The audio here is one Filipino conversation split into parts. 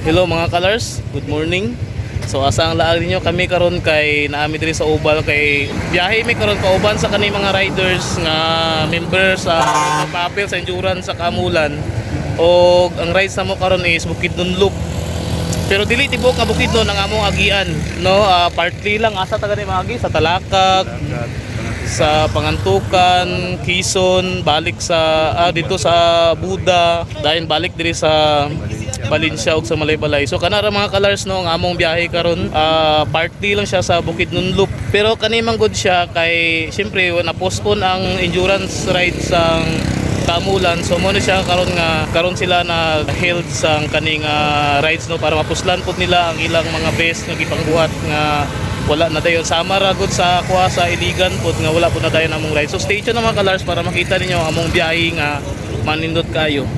Hello mga colors, good morning. So asa ang laag ninyo kami karon kay naami diri sa Ubal kay biyahe mi karon kauban sa kani mga riders nga member sa papel sa endurance sa Kamulan. O ang rides na mo karon is Bukidnon Loop. Pero dili tibok nga Bukidnon ang among agian, no? Partly lang asa ta gani maagi sa Talakag, sa Pangantukan, Quezon, balik sa dito sa Buda, dayon balik diri sa Valencia ug sa Malaybalay. So kana ra mga colors no ang among biyahe karon, partly lang siya sa Bukidnon Loop. Pero kani man gud siya kay syempre na postpone ang endurance ride sa Kamulan. So mo na siya karon sila na held sa kaning rides no para mapuslan pud nila ang ilang mga best nga gipangbuhat nga wala na dayon sama ra gud sa kuha sa Iligan pud nga wala pud na dayon among ride. So stay tuned mga colors para makita ninyo ang among biyahe nga manindot kayo.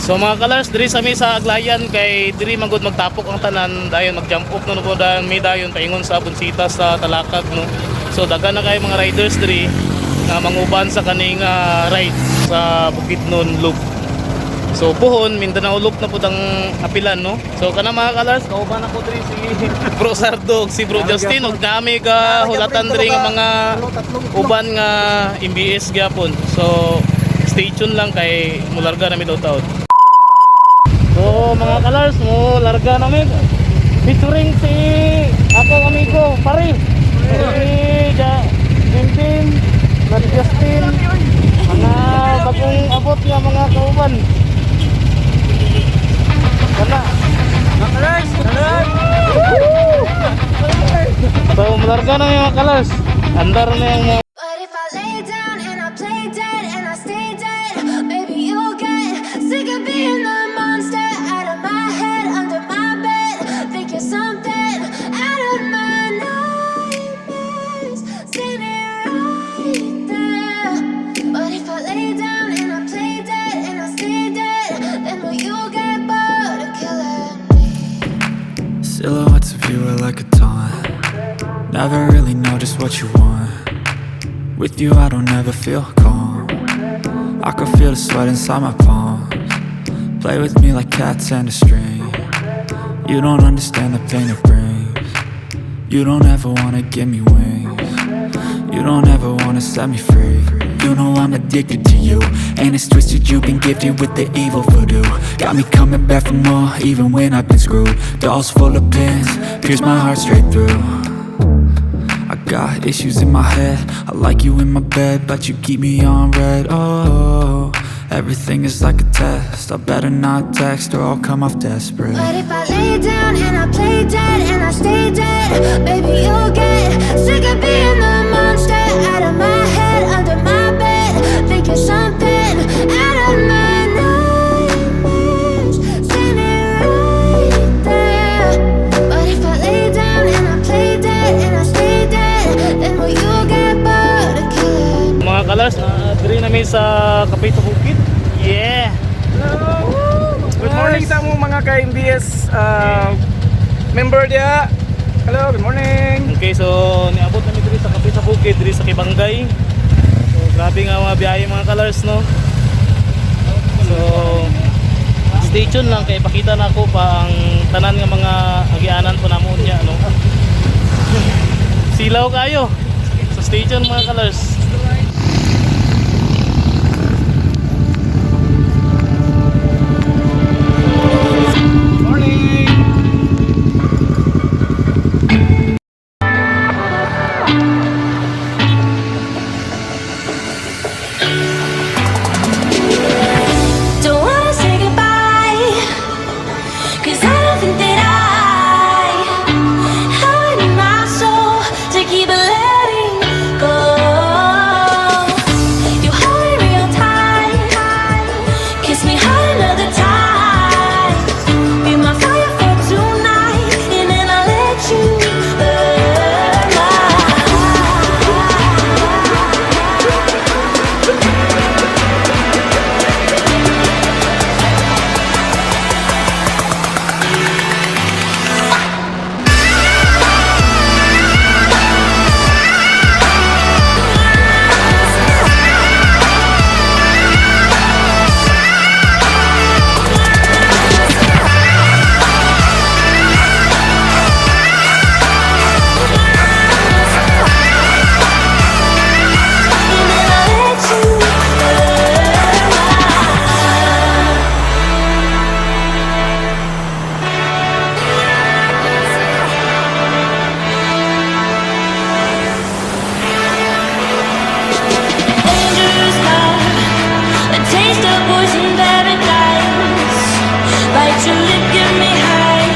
So mga colors, diri sa mi sa Aglayan kay diri magud magtapok ang tanan dayon mag-jump up no po dayon may dayon paingon sa Bunsita sa Talakag no. So daghan na kay mga riders diri nga manguban sa kaning ride sa Bukidnon Loop. So puhon Mindanao Loop na pud ang apilan no. So kana mga colors, kauban ako diri si Bro Sardo ug si Bro Justin ug nami ka hulatan diri nga mga uban nga MBS gyapon. So stay tuned lang kay mularga na mi taud-taud. So mga colors mo larga namin featuring si akong amigo Pari si Jimpin at Justin mga bagong abot nga mga kauban kana mga colors so larga na mga colors andar na yung mga. But if I lay down and I play dead and I stay dead, maybe you'll get sick of being the monster out of my head, under my bed. Think you're something out of my nightmares, standing right there. But if I lay down and I play dead and I stay dead, then will you get bored of killing me? Silhouettes of you are like a taunt. Never really know just what you want. With you I don't ever feel calm. I can feel the sweat inside my palms. Play with me like cats and a string. You don't understand the pain it brings. You don't ever wanna give me wings. You don't ever wanna set me free. You know I'm addicted to you, and it's twisted, you've been gifted with the evil voodoo. Got me coming back for more, even when I've been screwed. Dolls full of pins, pierce my heart straight through. I got issues in my head, I like you in my bed, but you keep me on red. Oh, everything is like a test, I better not text or I'll come off desperate. But if I lay down and I play dead and I stay dead, baby you'll get sick of being the monster out of my head, under my bed. Think you're something out of my nightmares, standing right there. But if I lay down and I play dead and I stay dead, then will you get bored of killing me? Mga colors, diri namin sa Kapita Bukid. Yeah. Hello! Good morning sa among mga ka-MBS member dia. Hello, good morning. Okay, so niabot namin diri sa Kapita Bukid, diri sa Kibangay. So grabe nga mga biyahe mga colors no. So stay tuned lang kay ipakita na ako pa ang tanan nga mga agianan po namon niya no. Silaw kayo. So stay tuned mga colors. Don't wanna say goodbye, 'cause I don't think that I have it in my soul to keep letting go. was in paradise. Like to live, get me high.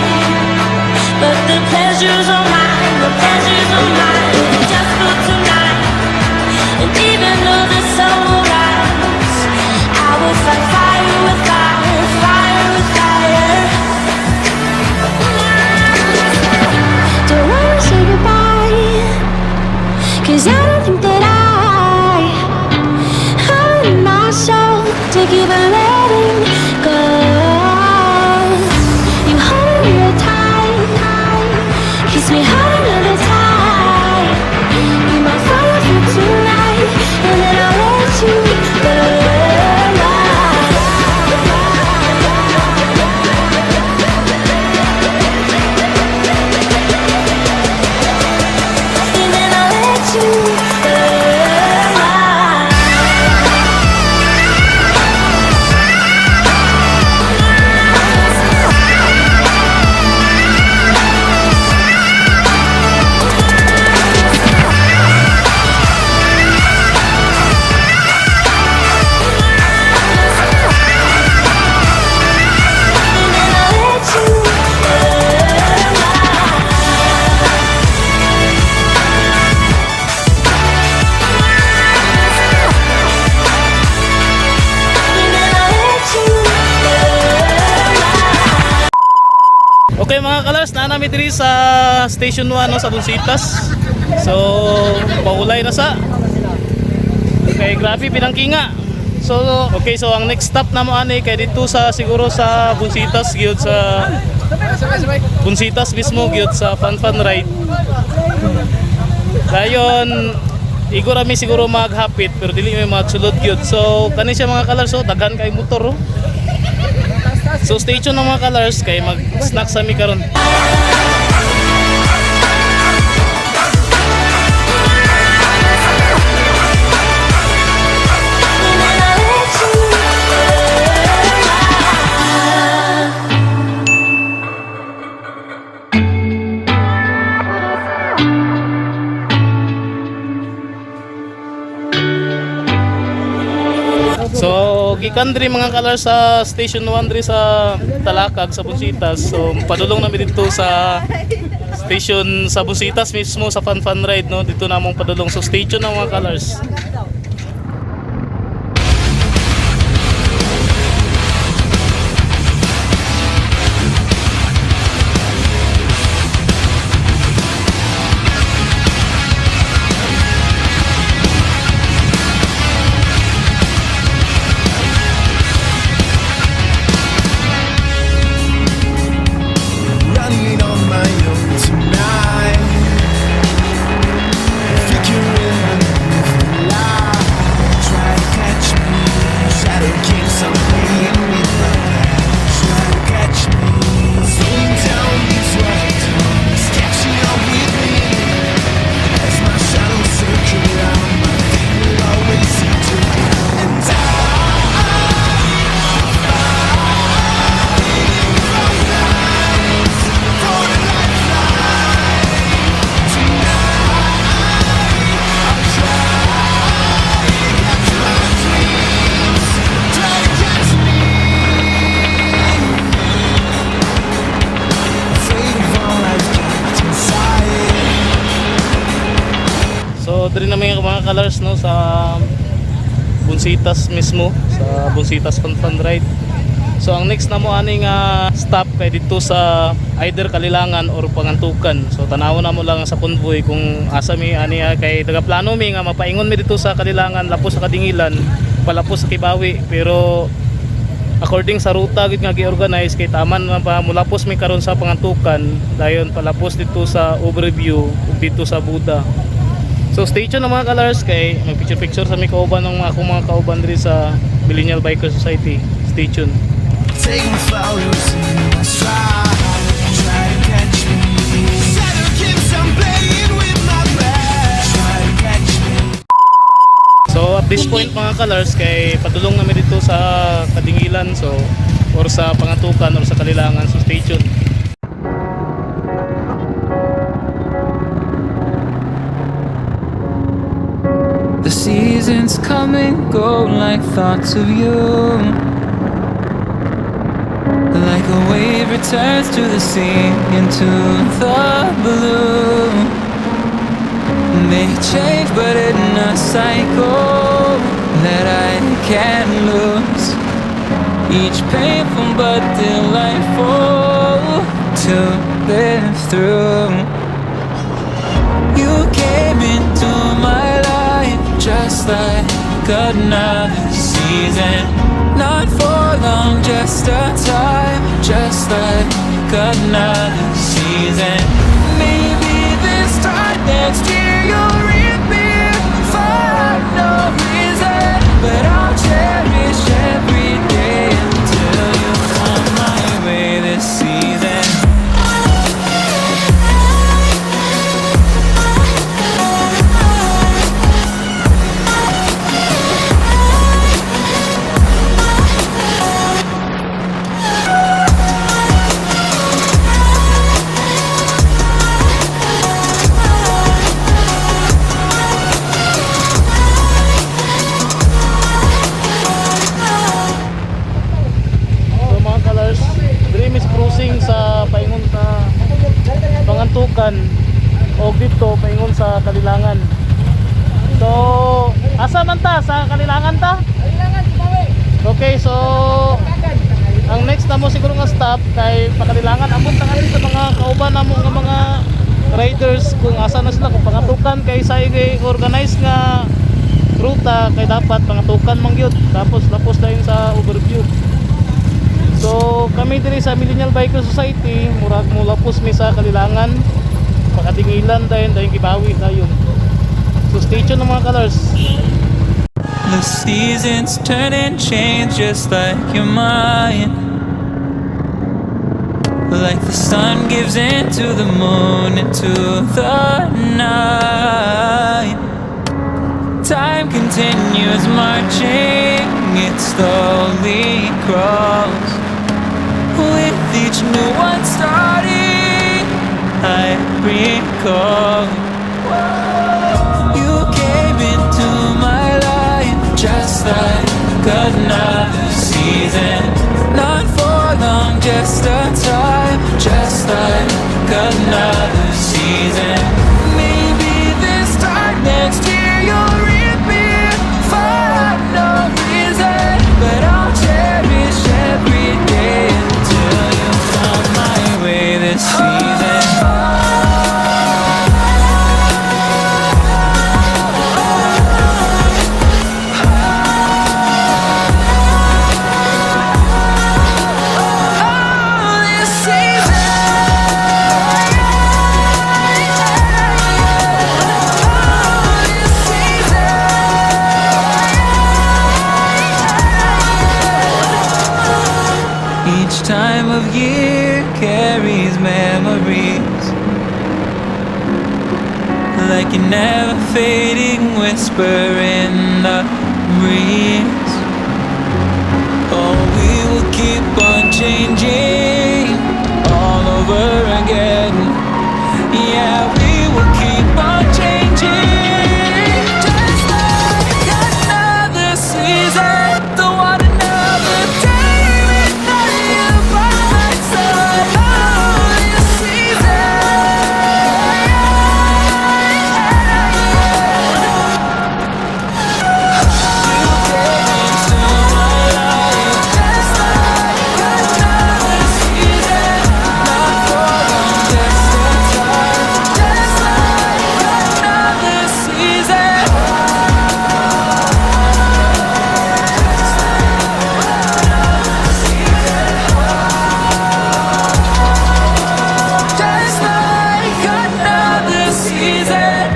But the pleasure's all mine, the pleasure's all mine. Just for tonight. And even though the sun will rise, I will fight fire with fire, fire with fire. Don't wanna say goodbye, 'cause I don't think that I'm in myself to keep on letting go. You hold me real tight, kiss me hard another time. Be my fire for tonight, and then I'll let you go. And then I'll let you go. And then I'll let you Okay mga kalars, naanami diri sa Station 1 no, sa Bunsitas. So, paulay na sa. Okay, grabe pinangkinga. So, okay, so ang next stop na mo ani kay dito sa siguro sa Bunsitas gyud sa Bunsitas mismo gyud sa Fun Ride. Dayon igor mi siguro maghapit pero dili mi magsulod gyud. So, kani siya mga kalars, so daghan kay motor oh. So stay tuned ng mga colors kay mag-snack sa mi karon. So, gikan diri mga colors sa Station 1 diri sa Talakag sa Bunsitas. So, padulong namin dito sa station sa Bunsitas mismo sa Fun Ride no. Dito namong padulong. So, stay tuned ng mga colors. Running on my own tonight. Figuring the light. Try to catch me. Shadow keeps on playing with my life. Try to catch me. Slowing down these right times. Catching up with me. As my shadow circle around, my feet will always seem to ground. And So, diri na mga colors no sa Bunsitas mismo, sa Bunsitas Fun Ride. So, ang next na mo aning stop kay dito sa either Kalilangan or Pangantukan. So, tanawon na mo lang sa convoy kung asa mi ani kay plano mi nga mapaingon mi dito sa Kalilangan, lapos sa Kadingilan, palapos sa Kibawi. Pero according sa ruta gid nga gi-organize kay taman na pa mulapos mi karon sa Pangantukan, dayon palapos dito sa Overview ug dito sa Buda. So stay tuned mga colors kay mag-picture sa mi kauban ng akong mga kauban diri sa Millennial Biker Society. Stay tuned. taking photos in my stride. Try to catch me. Shadow keeps on playing with my breath. Try to catch me. So at this point mga colors kay padulong namin dito sa Kadingilan so or sa Pangantukan or sa Kalilangan, so stay tuned. The seasons come and go like thoughts of you. returns to the sea, into the blue. They change, but in a cycle that I can't lose. Each painful but delightful to live through. You came into my life just like another season. Not for long, just a time, just like another season. Maybe this time next year you'll reappear for no reason, but I'll cherish every day until you come my way this season. So mga colors, dream is cruising sa paingon sa Pangantukan o dito paingon sa Kalilangan. So asa man ta sa Kalilangan ta? Okay, so ang next na mo siguro nga stop kay Pakalilangan amon ta nga sa mga kauban namo nga mga riders kung asa na sila kung Pangantukan kay sa organize nga ruta kay dapat Pangantukan man gyud tapos dayon sa overview. So kami diri sa Millennial Biker Society murag mula pus mi sa Kalilangan Pakadingilan dayon Kibawi dayon. So stay tuned mga colors. The seasons turn and change just like your mind. Like the sun gives into the moon, into the night. Time continues marching, it slowly crawls. With each new one starting, I recall. You came into my life just like another season. Not for long, just a time, just like another season. Maybe this time next year you'll reappear for no reason, but I'll cherish every day until you come my way this season. Each time of year carries memories, like a never fading whisper in the breeze. Oh, we will keep on changing all over again. Yeah, we will keep on changing, just like another season. Don't want another day without you by my side. Oh, this season. You came into my life just like another season. Not for long, just a time, just like another season. Just like another season.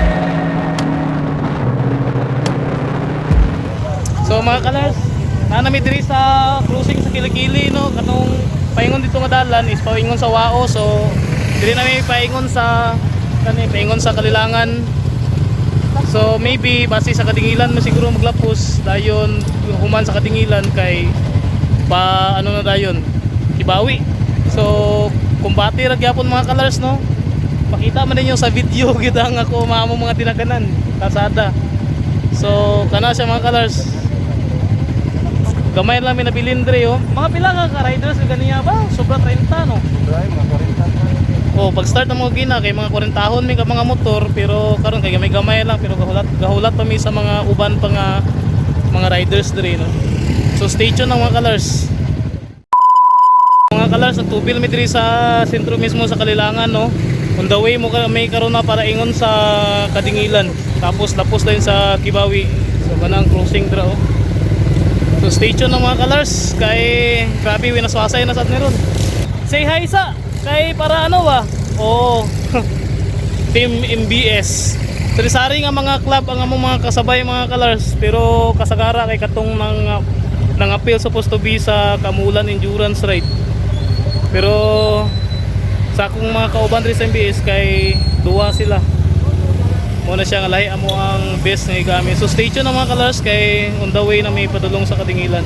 So mga colors, nanami diri sa cruising sa Kilikili no katong paingon dito nga dalan is paingon sa Wao. So diri na may paingon sa Kalilangan. So maybe base sa Kadingilan mo siguro maglapos dayon human sa Kadingilan kay pa ano na dayon Kibawi. So kumbati ra gyapon mga colors no. Makita man ninyo sa video gyud ang ako maamo mga tinaganan kasada. So kana siya mga colors. Gamay lang may nabilin dre oh. Mga pila ka riders ka ganiya ba? Sobra 30 no. Oh, pag start ng mga gina kay mga 40 tahon may ka mga motor pero karon kay may gamay lang pero gahulat pa mi sa mga uban pa nga mga riders dre no. So stay tuned ng mga colors. Mga colors ang tubil mi diri sa sentro mismo sa Kalilangan no. On the way mo may karon na para ingon sa Kadingilan. Tapos lapos din sa Kibawi. So kanang crossing dra oh. So stay tuned ng mga colors kay grabe winaswasay na sad ni ron. Say hi sa kay para ano ba? Oh. Team MBS. Sari-sari nga mga club ang among mga kasabay mga colors pero kasagara kay katong nang appeal supposed to be sa Kamulan Endurance Ride. Pero sa akong mga kauban rin sa MBS kay duwa sila. Muna siya nga lahi amo ang best nga gamit. So stay tuned ng mga colors kay on the way na may padulong sa Kadingilan.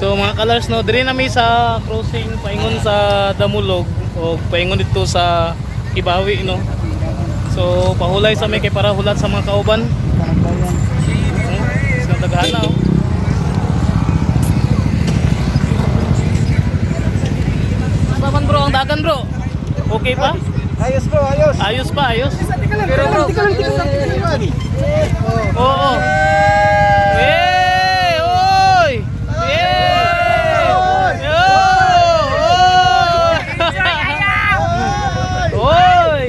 So mga colors no, diri na mi sa crossing paingon sa Damulog o paingon dito sa Kibawi no. So pahulay sa may kay para hulat sa mga kauban. Sa daghana oh. Saban bro ang dagan bro. Okay pa? Ayos bro, ayos. Ayos pa, ayos. Pero bro, tika lang. Oo. Eh, oy. Oy!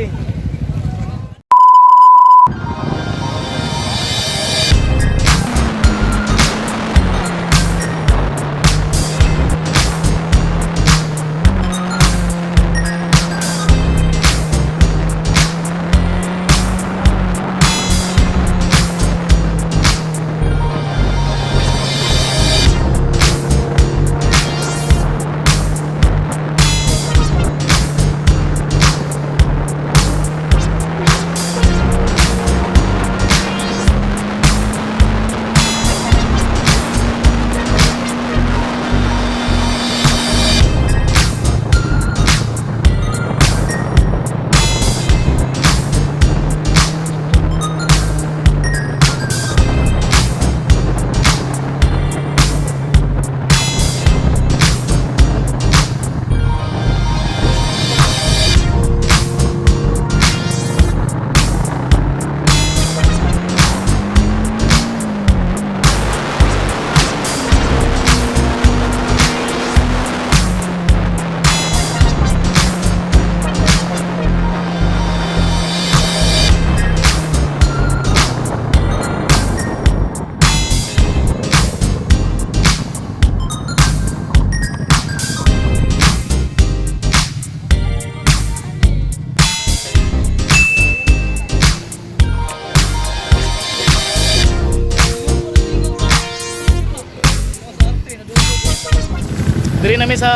Diri namin sa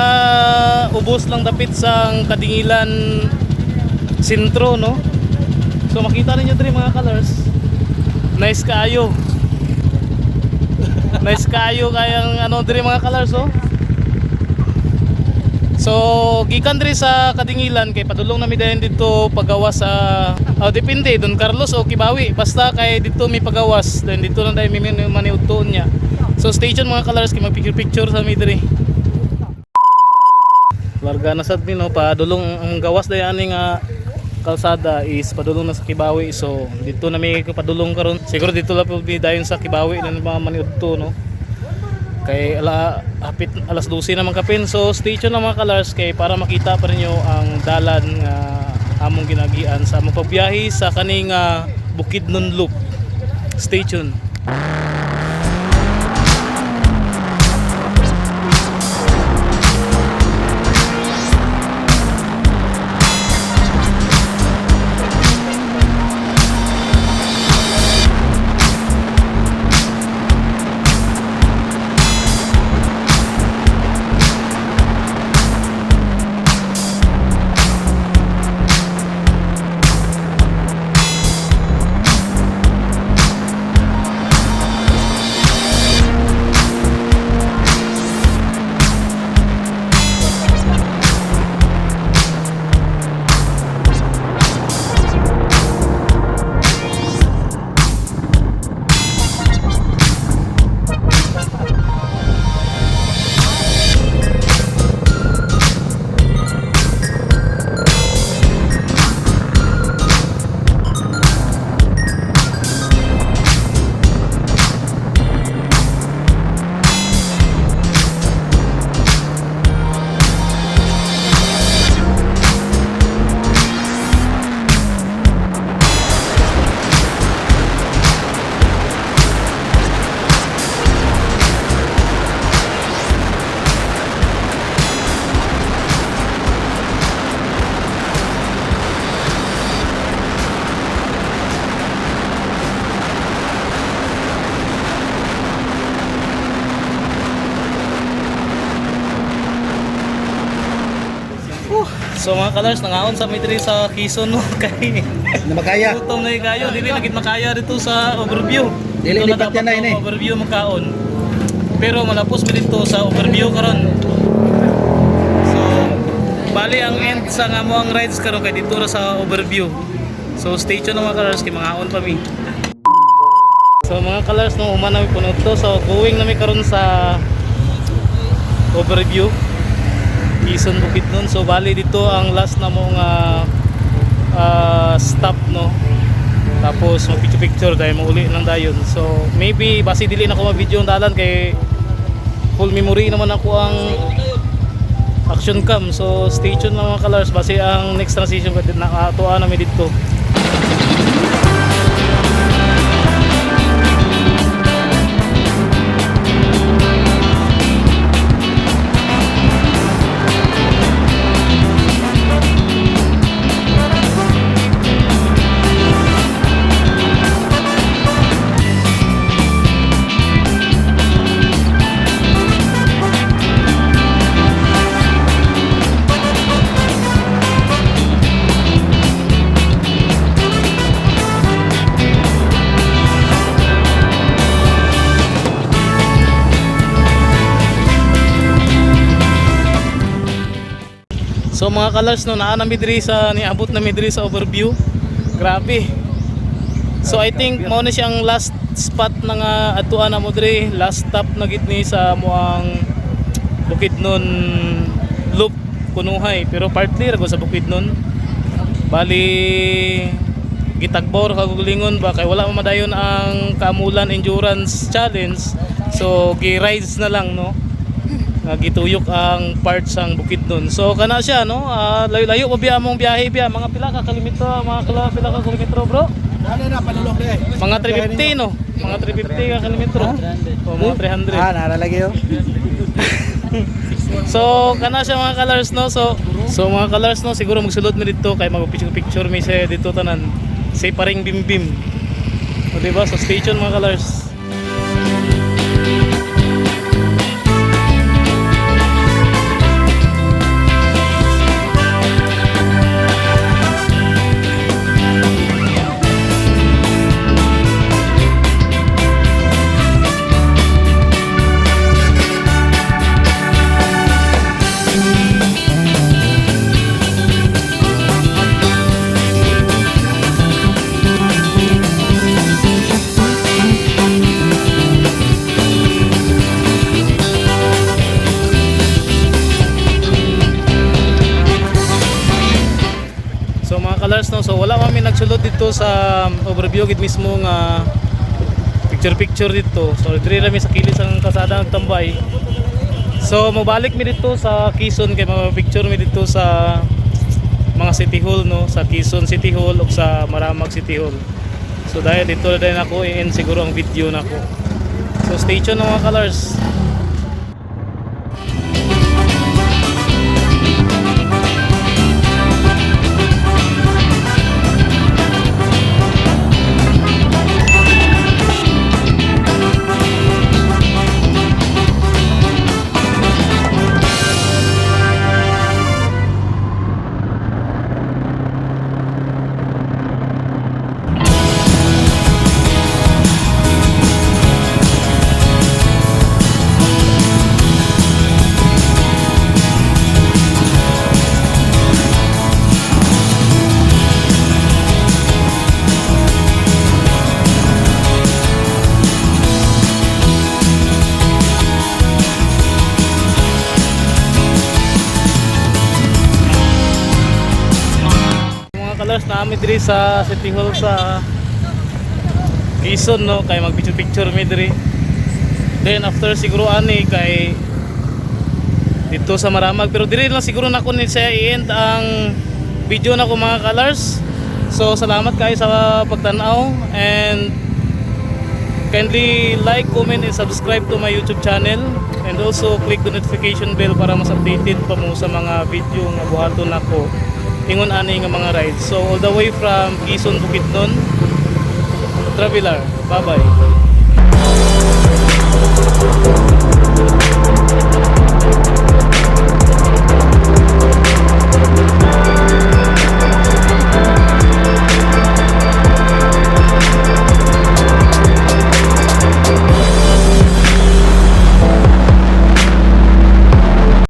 ubos lang dapit sa Kadingilan sentro, no. So makita ninyo diri mga colors. Nice kaayo. Nice kaayo kayang ano diri mga colors, oh. So gikan diri sa Kadingilan kay padulong nami dayon dito pagawas sa depende Don Carlos o Kibawi, basta kay dito mi pagawas then dito lang dayon mi maniudtoon niya. So station mga colors kay magpicture sa mi diri. Larga na sad mi, no, padulong ang gawas dayon ani nga kalsada is padulong na sa Kibawi. So dito na mi padulong karon. Siguro dito lang po dayon sa Kibawi na mga maniudto, no. Kay hapit alas 12 naman kapin. So station na mga colors kay para makita pa rin ang dalan nga among ginagian sa among pagbiyahe sa kaning Bukidnon Loop station. So mga colors, nangaon sa midri sa Quezon, no, kay Na makaya. gutom na kayo, dili nagit makaya dito sa overview. Dili Dito na lipat yan na dapat ini. ang overview makaon. Pero malapos mi dito sa overview karon. So bali ang end sa ngamo ang rides karon kay dito ra sa overview. So stay tuned mga colors kay mangaon pa mi. So mga colors, no, human na mi puno to. So going na mi karon sa overview Quezon Bukidnon. So bali dito ang last na mong stop, no. Tapos mag-picture dahil mauli ng dayon. So maybe basi dili na ko ma-video ang dalan kay full memory naman ako ang action cam. So stay tuned mga colors, basi ang next transition ko na atuan namin dito. So mga colors, no, naa na midri sa niabot na midri sa overview. Grabe. So I think mao na siyang last spot na nga atuan na mo diri, last stop na gid ni sa moang Bukidnon Loop Kunuhay, pero partly ra go sa Bukidnon. Bali gitagbor kagulingon ba kay wala madayon ang Kamulan Endurance Challenge. So gi-rides na lang, no. Gituyok ang parts ang Bukidnon. So kana siya, no, layo-layo pa biya among biyahe biya, mga pila ka kilometro, pila ka kilometro, bro? Ano na palulong di? Mga 350, no, mga 350 ka kilometro, o mga 300. Nalalagay yo. So kana siya mga colors, no. So mga colors, no, siguro magsulod mi dito kay mag-picture mi sa dito tanan say paring bimbim, o diba? So stay tuned mga colors. mga colors no. So wala kami nagsulod dito sa overview gid mismo nga picture dito. So diri kami sa kilis ang kasada nagtambay. So mabalik mi dito sa Quezon kay mga-picture mi dito sa mga City Hall no, sa Quezon City Hall ug sa Maramag City Hall. So dahil dito na din ako i-end siguro ang video nako. So stay tuned mga colors. Colors na kami diri sa City Hall sa Quezon no, kay mag picture mi diri. Then after siguro ani kay dito sa Maramag, pero diri lang siguro nako ni siya i-end ang video nako mga colors. So salamat kayo sa pagtan-aw and kindly like, comment and subscribe to my YouTube channel and also click the notification bell para mas updated pa mo sa mga video nga buhaton nako ingon ani nga mga rides. So all the way from Quezon, Bukidnon, Traveler. Bye bye.